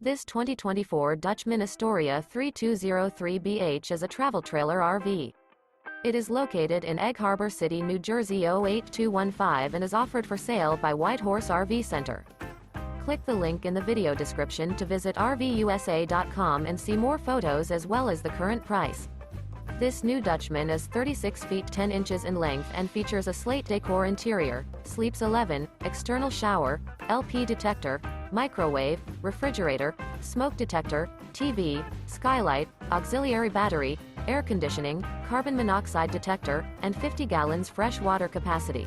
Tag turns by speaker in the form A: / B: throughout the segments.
A: This 2024 Dutchmen Astoria 3203BH is a travel trailer RV. It is located in Egg Harbor City, New Jersey 08215 and is offered for sale by White Horse RV Center. Click the link in the video description to visit RVUSA.com and see more photos as well as the current price. This new Dutchman is 36 feet 10 inches in length and features a SLATE decor interior, sleeps 11, external shower, LP detector, microwave, refrigerator, smoke detector, TV, skylight, auxiliary battery, air conditioning, carbon monoxide detector, and 50 gallons fresh water capacity.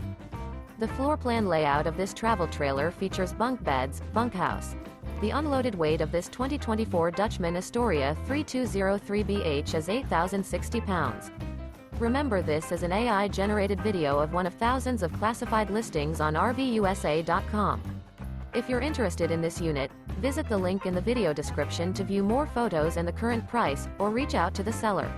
A: The floor plan layout of this travel trailer features bunk beds, bunkhouse. The unloaded weight of this 2024 Dutchmen Astoria 3203BH is 8,060 pounds. Remember, this is an AI-generated video of one of thousands of classified listings on RVUSA.com. If you're interested in this unit, visit the link in the video description to view more photos and the current price, or reach out to the seller.